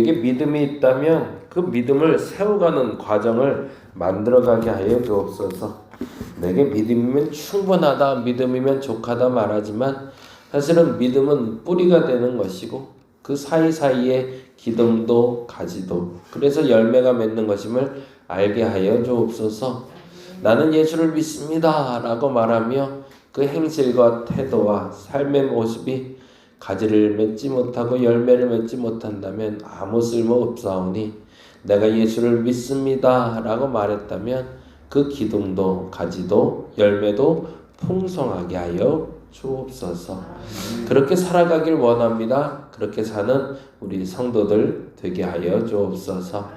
우리에게 믿음이 있다면 그 믿음을 세워가는 과정을 만들어가게 하여 주옵소서. 내게 믿음이면 충분하다, 믿음이면 족하다 말하지만 사실은 믿음은 뿌리가 되는 것이고 그 사이사이에 기둥도 가지도, 그래서 열매가 맺는 것임을 알게 하여 주옵소서. 나는 예수를 믿습니다 라고 말하며 그 행실과 태도와 삶의 모습이 가지를 맺지 못하고 열매를 맺지 못한다면 아무 쓸모 없사오니, 내가 예수를 믿습니다 라고 말했다면 그 기둥도 가지도 열매도 풍성하게 하여 주옵소서. 그렇게 살아가길 원합니다. 그렇게 사는 우리 성도들 되게 하여 주옵소서.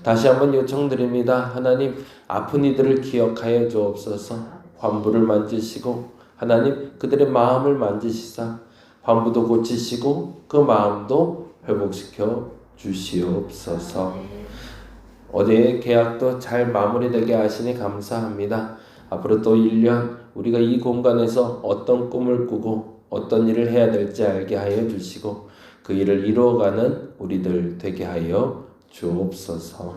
다시 한번 요청드립니다. 하나님, 아픈 이들을 기억하여 주옵소서. 환부를 만지시고 하나님 그들의 마음을 만지시사 환부도 고치시고 그 마음도 회복시켜 주시옵소서. 어제의 계약도 잘 마무리되게 하시니 감사합니다. 앞으로 또 1년 우리가 이 공간에서 어떤 꿈을 꾸고 어떤 일을 해야 될지 알게 하여 주시고 그 일을 이루어가는 우리들 되게 하여 주옵소서.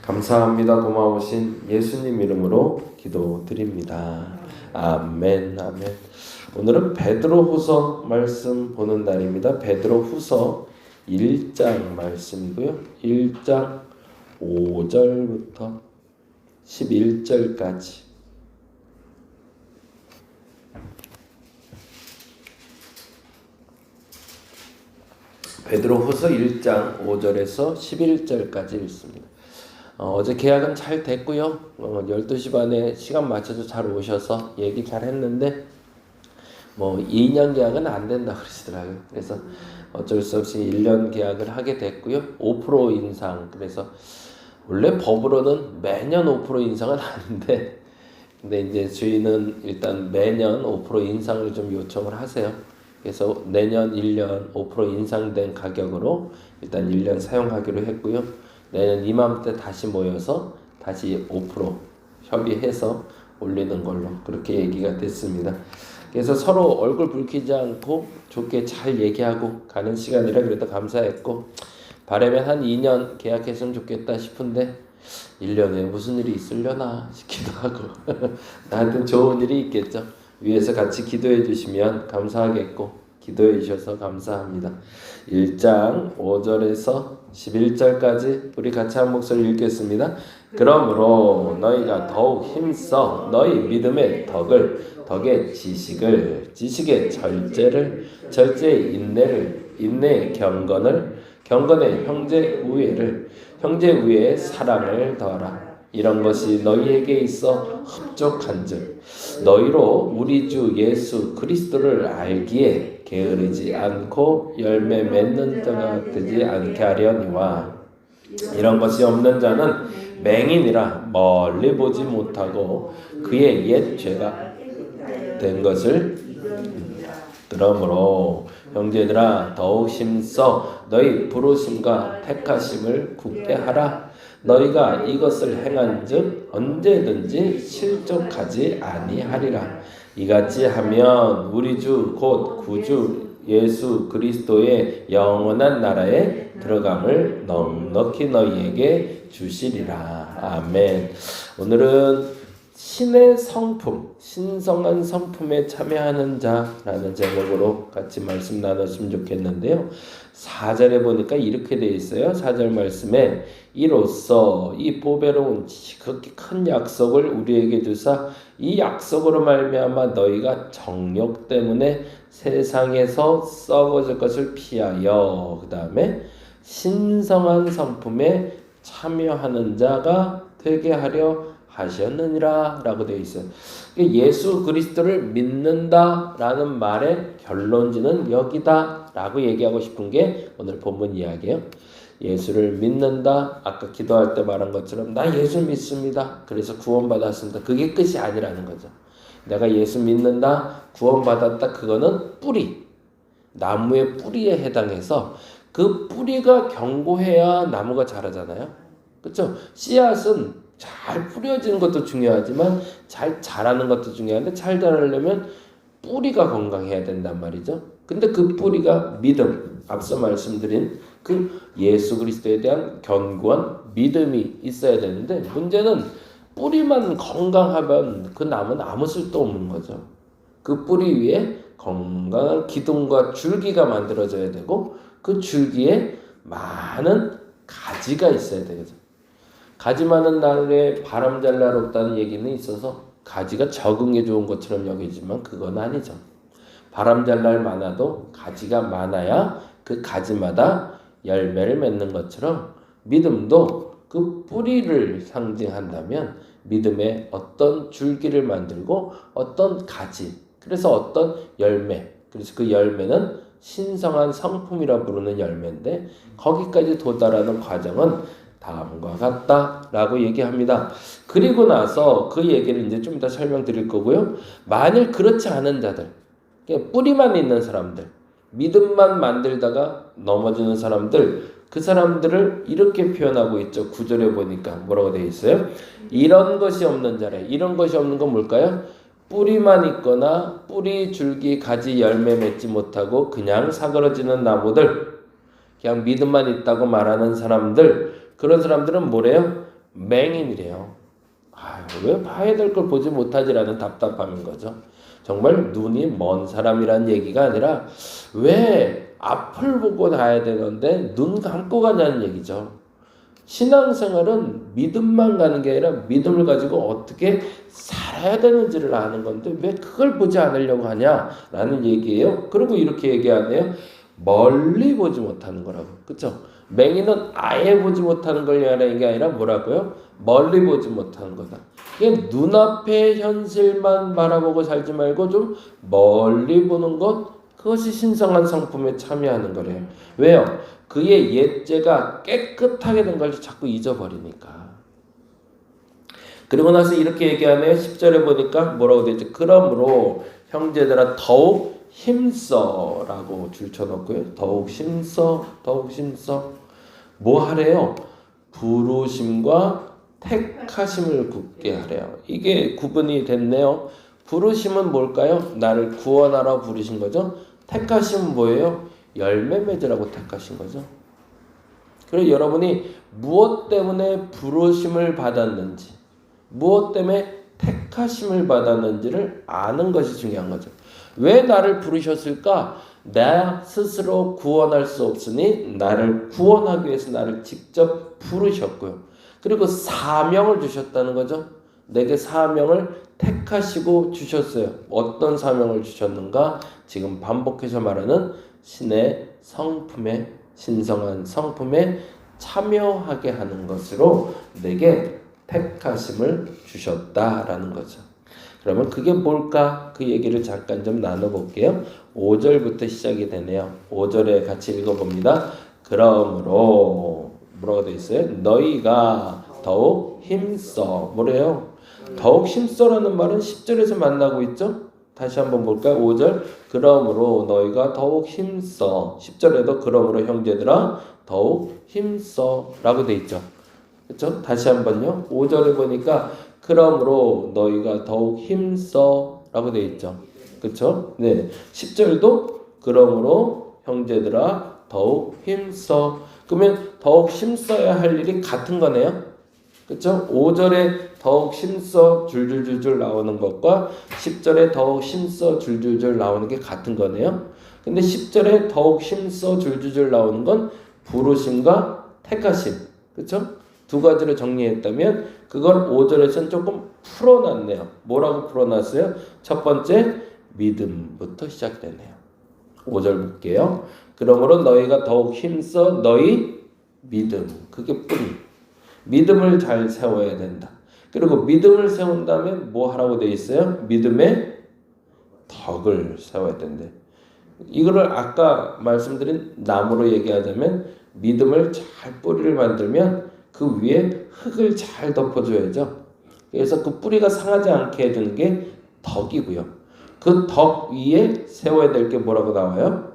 감사합니다. 고마우신 예수님 이름으로 기도드립니다. 아멘. 아멘. 오늘은 베드로후서 말씀 보는 날입니다. 베드로후서 1장 말씀이고요. 1장 5절부터 11절까지. 베드로후서 1장 5절에서 11절까지 읽습니다. 어제 계약은 잘 됐고요. 12시 반에 시간 맞춰서 잘 오셔서 얘기 잘 했는데 2년 계약은 안 된다 그러시더라고요. 그래서 어쩔 수 없이 1년 계약을 하게 됐고요. 5% 인상. 그래서 원래 법으로는 매년 5% 인상은 아닌데, 근데 이제 저희는 일단 매년 5% 인상을 좀 요청을 하세요. 그래서 내년 1년 5% 인상된 가격으로 일단 1년 사용하기로 했고요. 내년 이맘때 다시 모여서 다시 5% 협의해서 올리는 걸로 그렇게 얘기가 됐습니다. 그래서 서로 얼굴 붉히지 않고 좋게 잘 얘기하고 가는 시간이라 그래도 감사했고, 바라면 한 2년 계약했으면 좋겠다 싶은데 1년에 무슨 일이 있으려나 싶기도 하고 나한테 좋은 일이 있겠죠. 위에서 같이 기도해 주시면 감사하겠고 기도해 주셔서 감사합니다. 1장 5절에서 11절까지 우리 같이 한 목소리 읽겠습니다. 그러므로 너희가 더욱 힘써 너희 믿음의 덕의 지식을, 지식의 절제를, 절제의 인내를, 인내의 경건의 형제 우애를, 형제 우애의 사랑을 더하라. 이런 것이 너희에게 있어 흡족한즉 너희로 우리 주 예수 그리스도를 알기에 게으르지 않고 열매 맺는 자가 되지 않게 하려니와, 이런 것이 없는 자는 맹인이라 멀리 보지 못하고 그의 옛 죄가 된 것을. 그러므로 형제들아 더욱 힘써 너희 부르심과 택하심을 굳게 하라. 너희가 이것을 행한즉 언제든지 실족하지 아니하리라. 이같이 하면 우리 주 곧 구주 예수 그리스도의 영원한 나라에 들어감을 넉넉히 너희에게 주시리라. 아멘. 오늘은 신의 성품, 신성한 성품에 참여하는 자라는 제목으로 같이 말씀 나눴으면 좋겠는데요. 4절에 보니까 이렇게 되어 있어요. 4절 말씀에 이로써 이 보배로운 지극히 큰 약속을 우리에게 주사 이 약속으로 말미암아 너희가 정욕 때문에 세상에서 썩어질 것을 피하여, 그 다음에 신성한 성품에 참여하는 자가 되게 하려 하셨느니라 라고 되어 있어요. 예수 그리스도를 믿는다 라는 말의 결론지는 여기다 라고 얘기하고 싶은 게 오늘 본문 이야기예요. 예수를 믿는다, 아까 기도할 때 말한 것처럼 나 예수 믿습니다, 그래서 구원받았습니다, 그게 끝이 아니라는 거죠. 내가 예수 믿는다, 구원받았다, 그거는 뿌리, 나무의 뿌리에 해당해서 그 뿌리가 견고해야 나무가 자라잖아요. 그렇죠? 씨앗은 잘 뿌려지는 것도 중요하지만 잘 자라는 것도 중요한데, 잘 자라려면 뿌리가 건강해야 된단 말이죠. 근데 그 뿌리가 믿음, 앞서 말씀드린 그 예수 그리스도에 대한 견고한 믿음이 있어야 되는데 문제는 뿌리만 건강하면 그 나무는 아무 쓸도 없는 거죠. 그 뿌리 위에 건강한 기둥과 줄기가 만들어져야 되고 그 줄기에 많은 가지가 있어야 되거든요. 가지 많은 나무에 바람 잘 날 없다는 얘기는 있어서 가지가 적응에 좋은 것처럼 여기지만 그건 아니죠. 바람 잘 날 많아도 가지가 많아야 그 가지마다 열매를 맺는 것처럼 믿음도 그 뿌리를 상징한다면 믿음의 어떤 줄기를 만들고 어떤 가지, 그래서 어떤 열매, 그래서 그 열매는 신성한 성품이라 부르는 열매인데 거기까지 도달하는 과정은 다음과 같다라고 얘기합니다. 그리고 나서 그 얘기를 이제 좀 이따 설명드릴 거고요. 만일 그렇지 않은 자들, 뿌리만 있는 사람들, 믿음만 만들다가 넘어지는 사람들, 그 사람들을 이렇게 표현하고 있죠. 9절에 보니까 뭐라고 되어 있어요? 이런 것이 없는 자래. 이런 것이 없는 건 뭘까요? 뿌리만 있거나 뿌리, 줄기, 가지, 열매 맺지 못하고 그냥 사그러지는 나무들, 그냥 믿음만 있다고 말하는 사람들, 그런 사람들은 뭐래요? 맹인이래요. 왜 봐야 될 걸 보지 못하지라는 답답함인 거죠. 정말 눈이 먼 사람이란 얘기가 아니라 왜 앞을 보고 가야 되는데 눈 감고 가냐는 얘기죠. 신앙생활은 믿음만 가는 게 아니라 믿음을 가지고 어떻게 살아야 되는지를 아는 건데 왜 그걸 보지 않으려고 하냐라는 얘기예요. 그리고 이렇게 얘기하네요. 멀리 보지 못하는 거라고. 그렇죠? 맹인은 아예 보지 못하는 걸 얘기하는 게 아니라 뭐라고요? 멀리 보지 못하는 거다. 이게 눈앞의 현실만 바라보고 살지 말고 좀 멀리 보는 것, 그것이 신성한 성품에 참여하는 거래요. 왜요? 그의 옛죄가 깨끗하게 된 걸 자꾸 잊어버리니까. 그리고 나서 이렇게 얘기하네요. 10절에 보니까 뭐라고 되어 있죠? 그러므로 형제들아 더욱 힘써라고 줄쳐놓고요. 더욱 힘써, 더욱 힘써. 뭐 하래요? 부르심과 택하심을 굳게 하래요. 이게 구분이 됐네요. 부르심은 뭘까요? 나를 구원하라 부르신 거죠. 택하심은 뭐예요? 열매 맺으라고 택하신 거죠. 그리고 여러분이 무엇 때문에 부르심을 받았는지, 무엇 때문에 택하심을 받았는지를 아는 것이 중요한 거죠. 왜 나를 부르셨을까? 나 스스로 구원할 수 없으니 나를 구원하기 위해서 나를 직접 부르셨고요. 그리고 사명을 주셨다는 거죠. 내게 사명을 택하시고 주셨어요. 어떤 사명을 주셨는가? 지금 반복해서 말하는 신의 성품에, 신성한 성품에 참여하게 하는 것으로 내게 택하심을 주셨다라는 거죠. 그러면 그게 뭘까? 그 얘기를 잠깐 좀 나눠볼게요. 5절부터 시작이 되네요. 5절에 같이 읽어봅니다. 그러므로 뭐라고 되어 있어요? 너희가 더욱 힘써. 뭐래요? 더욱 힘써라는 말은 10절에서 만나고 있죠? 다시 한번 볼까요? 5절. 그러므로 너희가 더욱 힘써. 10절에도 그러므로 형제들아 더욱 힘써 라고 되어 있죠. 그렇죠? 다시 한번요. 5절에 보니까 그러므로 너희가 더욱 힘써 라고 되어 있죠. 그렇죠? 네. 10절도 그러므로 형제들아 더욱 힘써. 그러면 더욱 힘써야 할 일이 같은 거네요. 그렇죠? 5절에 더욱 힘써 줄줄줄줄 나오는 것과 10절에 더욱 힘써 줄줄줄 나오는 게 같은 거네요. 근데 10절에 더욱 힘써 줄줄줄 나오는 건 부르심과 택하심. 그렇죠? 두 가지로 정리했다면 그걸 5절에서는 조금 풀어놨네요. 뭐라고 풀어놨어요? 첫 번째 믿음부터 시작되네요. 5절 볼게요. 그러므로 너희가 더욱 힘써 너희 믿음. 그게 뿌리. 믿음을 잘 세워야 된다. 그리고 믿음을 세운다면 뭐 하라고 되어 있어요? 믿음의 덕을 세워야 된대. 이거를 아까 말씀드린 나무로 얘기하자면 믿음을 잘 뿌리를 만들면 그 위에 흙을 잘 덮어줘야죠. 그래서 그 뿌리가 상하지 않게 해주는 게 덕이고요. 그 덕 위에 세워야 될 게 뭐라고 나와요?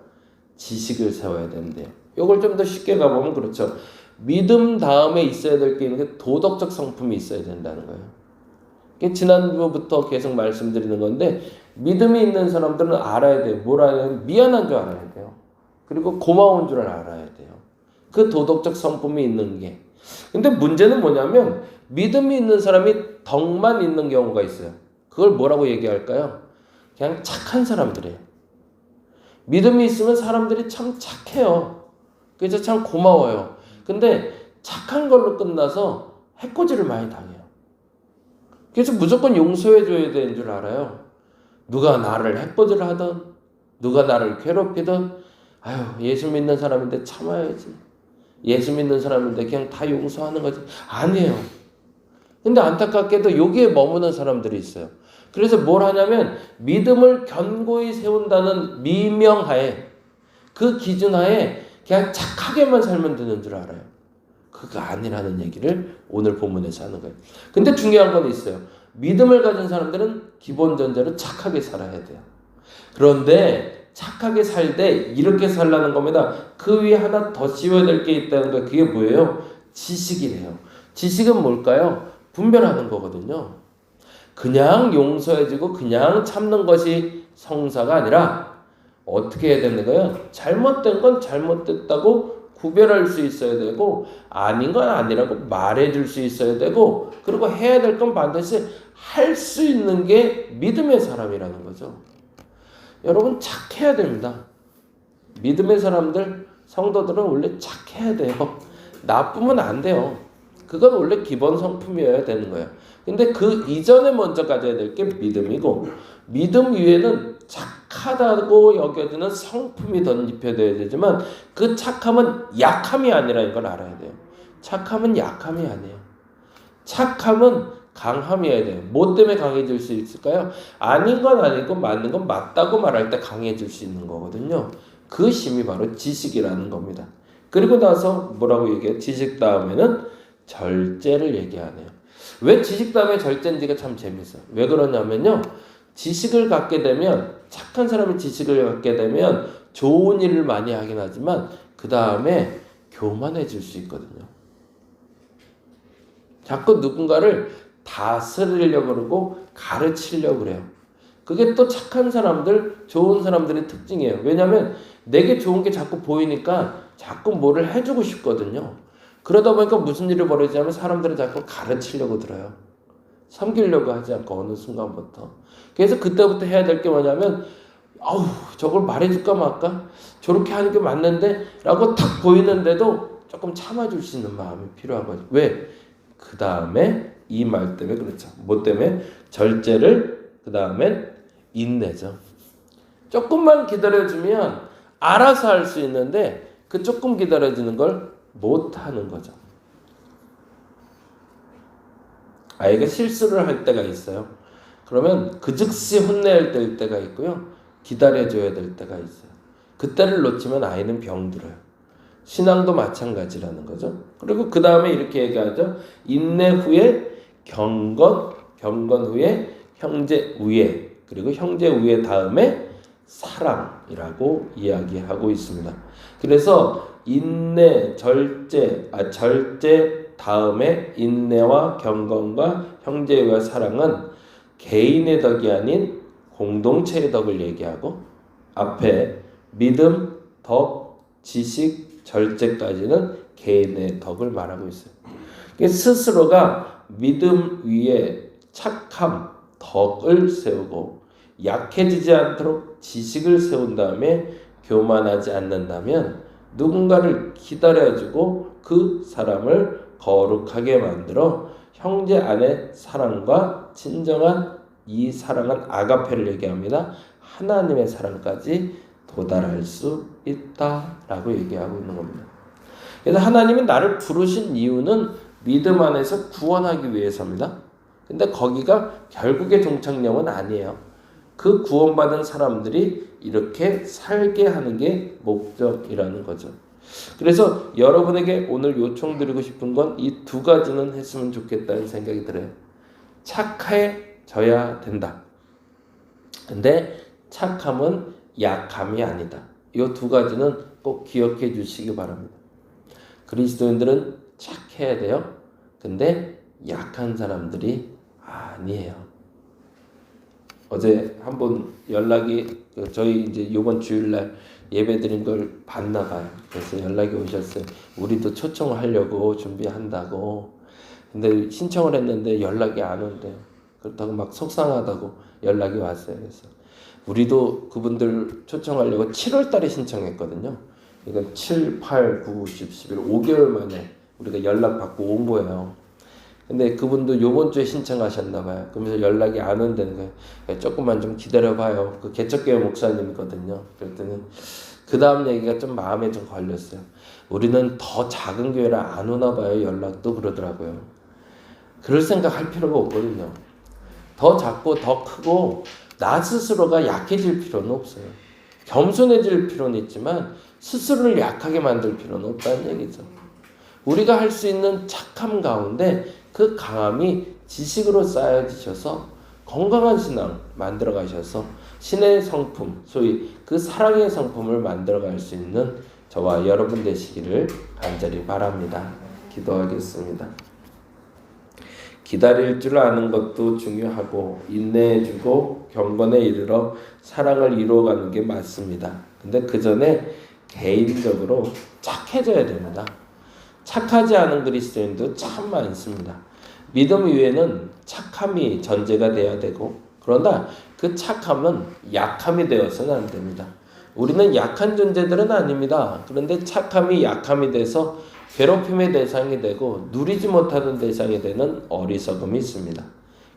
지식을 세워야 된대요. 이걸 좀 더 쉽게 가보면 그렇죠. 믿음 다음에 있어야 될 게 있는 게 도덕적 성품이 있어야 된다는 거예요. 지난주부터 계속 말씀드리는 건데 믿음이 있는 사람들은 알아야 돼요. 뭘 알아야 돼요? 미안한 줄 알아야 돼요. 그리고 고마운 줄 알아야 돼요. 그 도덕적 성품이 있는 게. 근데 문제는 뭐냐면 믿음이 있는 사람이 덕만 있는 경우가 있어요. 그걸 뭐라고 얘기할까요? 그냥 착한 사람들이에요. 믿음이 있으면 사람들이 참 착해요. 그래서 참 고마워요. 근데 착한 걸로 끝나서 해코지를 많이 당해요. 그래서 무조건 용서해줘야 되는 줄 알아요. 누가 나를 해코지를 하든 누가 나를 괴롭히든 아유 예수 믿는 사람인데 참아야지. 예수 믿는 사람인데 그냥 다 용서하는 거지. 아니에요. 근데 안타깝게도 여기에 머무는 사람들이 있어요. 그래서 뭘 하냐면 믿음을 견고히 세운다는 미명하에 그 기준하에 그냥 착하게만 살면 되는 줄 알아요. 그거 아니라는 얘기를 오늘 본문에서 하는 거예요. 근데 중요한 건 있어요. 믿음을 가진 사람들은 기본 전제로 착하게 살아야 돼요. 그런데 착하게 살 때 이렇게 살라는 겁니다. 그 위에 하나 더 씌워야 될 게 있다는 거. 그게 뭐예요? 지식이래요. 지식은 뭘까요? 분별하는 거거든요. 그냥 용서해주고 그냥 참는 것이 성사가 아니라 어떻게 해야 되는 거예요? 잘못된 건 잘못됐다고 구별할 수 있어야 되고 아닌 건 아니라고 말해줄 수 있어야 되고 그리고 해야 될 건 반드시 할 수 있는 게 믿음의 사람이라는 거죠. 여러분 착해야 됩니다. 믿음의 사람들, 성도들은 원래 착해야 돼요. 나쁘면 안 돼요. 그건 원래 기본 성품이어야 되는 거예요. 근데 그 이전에 먼저 가져야 될 게 믿음이고 믿음 위에는 착하다고 여겨지는 성품이 덧입혀져야 되지만 그 착함은 약함이 아니라 이걸 알아야 돼요. 착함은 약함이 아니에요. 착함은 강함이어야 돼요. 뭐 때문에 강해질 수 있을까요? 아닌 건 아니고 맞는 건 맞다고 말할 때 강해질 수 있는 거거든요. 그 힘이 바로 지식이라는 겁니다. 그리고 나서 뭐라고 얘기해요? 지식 다음에는 절제를 얘기하네요. 왜 지식 다음에 절제인지가 참 재밌어요. 왜 그러냐면요. 지식을 갖게 되면 착한 사람이 지식을 갖게 되면 좋은 일을 많이 하긴 하지만 그 다음에 교만해질 수 있거든요. 자꾸 누군가를 다스리려고 그러고 가르치려고 그래요. 그게 또 착한 사람들, 좋은 사람들의 특징이에요. 왜냐하면 내게 좋은 게 자꾸 보이니까 자꾸 뭐를 해주고 싶거든요. 그러다 보니까 무슨 일이 벌어지냐면 사람들은 자꾸 가르치려고 들어요. 섬기려고 하지 않고 어느 순간부터. 그래서 그때부터 해야 될 게 뭐냐면 아우 저걸 말해줄까 말까? 저렇게 하는 게 맞는데? 라고 탁 보이는데도 조금 참아줄 수 있는 마음이 필요한 거죠. 왜? 그 다음에 이 말 때문에 그렇죠. 뭐 때문에? 절제를 그 다음에 인내죠. 조금만 기다려주면 알아서 할 수 있는데 그 조금 기다려주는 걸 못하는 거죠. 아이가 실수를 할 때가 있어요. 그러면 그 즉시 혼내야 될 때가 있고요. 기다려줘야 될 때가 있어요. 그때를 놓치면 아이는 병들어요. 신앙도 마찬가지라는 거죠. 그리고 그 다음에 이렇게 얘기하죠. 인내 후에 경건, 경건 후에 형제 우애, 그리고 형제 우애 다음에 사랑이라고 이야기하고 있습니다. 그래서 인내, 절제 다음에 인내와 경건과 형제 우애와 사랑은 개인의 덕이 아닌 공동체의 덕을 얘기하고 앞에 믿음, 덕, 지식, 절제까지는 개인의 덕을 말하고 있어요. 스스로가 믿음 위에 착함, 덕을 세우고 약해지지 않도록 지식을 세운 다음에 교만하지 않는다면 누군가를 기다려주고 그 사람을 거룩하게 만들어 형제 안의 사랑과 진정한 이 사랑은 아가페를 얘기합니다. 하나님의 사랑까지 도달할 수 있다라고 얘기하고 있는 겁니다. 그래서 하나님이 나를 부르신 이유는 믿음 안에서 구원하기 위해서입니다. 근데 거기가 결국의 종착역은 아니에요. 그 구원받은 사람들이 이렇게 살게 하는 게 목적이라는 거죠. 그래서 여러분에게 오늘 요청드리고 싶은 건 이 두 가지는 했으면 좋겠다는 생각이 들어요. 착해져야 된다. 근데 착함은 약함이 아니다. 이 두 가지는 꼭 기억해 주시기 바랍니다. 그리스도인들은 착해야 돼요. 근데 약한 사람들이 아니에요. 어제 한번 연락이 저희 이제 이번 주일날 예배드린 걸 봤나 봐요. 그래서 연락이 오셨어요. 우리도 초청을 하려고 준비한다고. 근데 신청을 했는데 연락이 안 온대요. 그렇다고 막 속상하다고 연락이 왔어요. 그래서 우리도 그분들 초청하려고 7월 달에 신청했거든요. 그러니까 7, 8, 9, 10, 11, 5개월 만에 우리가 연락받고 온 거예요. 근데 그분도 요번 주에 신청하셨나 봐요. 그러면서 연락이 안 온다는 거예요. 조금만 좀 기다려봐요. 그 개척교회 목사님이거든요. 그랬더니 그 다음 얘기가 좀 마음에 좀 걸렸어요. 우리는 더 작은 교회라 안 오나 봐요. 연락도 그러더라고요. 그럴 생각 할 필요가 없거든요. 더 작고 더 크고 나 스스로가 약해질 필요는 없어요. 겸손해질 필요는 있지만 스스로를 약하게 만들 필요는 없다는 얘기죠. 우리가 할 수 있는 착함 가운데 그 강함이 지식으로 쌓여지셔서 건강한 신앙 만들어 가셔서 신의 성품, 소위 그 사랑의 성품을 만들어 갈 수 있는 저와 여러분 되시기를 간절히 바랍니다. 기도하겠습니다. 기다릴 줄 아는 것도 중요하고 인내해주고 경건에 이르러 사랑을 이루어가는 게 맞습니다. 근데 그 전에 개인적으로 착해져야 됩니다. 착하지 않은 그리스도인도 참 많습니다. 믿음 위에는 착함이 전제가 돼야 되고 그러나 그 착함은 약함이 되어서는 안 됩니다. 우리는 약한 존재들은 아닙니다. 그런데 착함이 약함이 돼서 괴롭힘의 대상이 되고 누리지 못하는 대상이 되는 어리석음이 있습니다.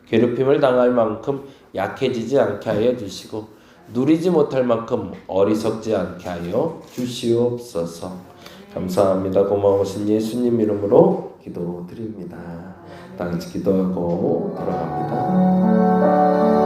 괴롭힘을 당할 만큼 약해지지 않게 하여 주시고 누리지 못할 만큼 어리석지 않게 하여 주시옵소서. 감사합니다. 고마우신 예수님 이름으로 기도드립니다. 다 같이 기도하고 돌아갑니다.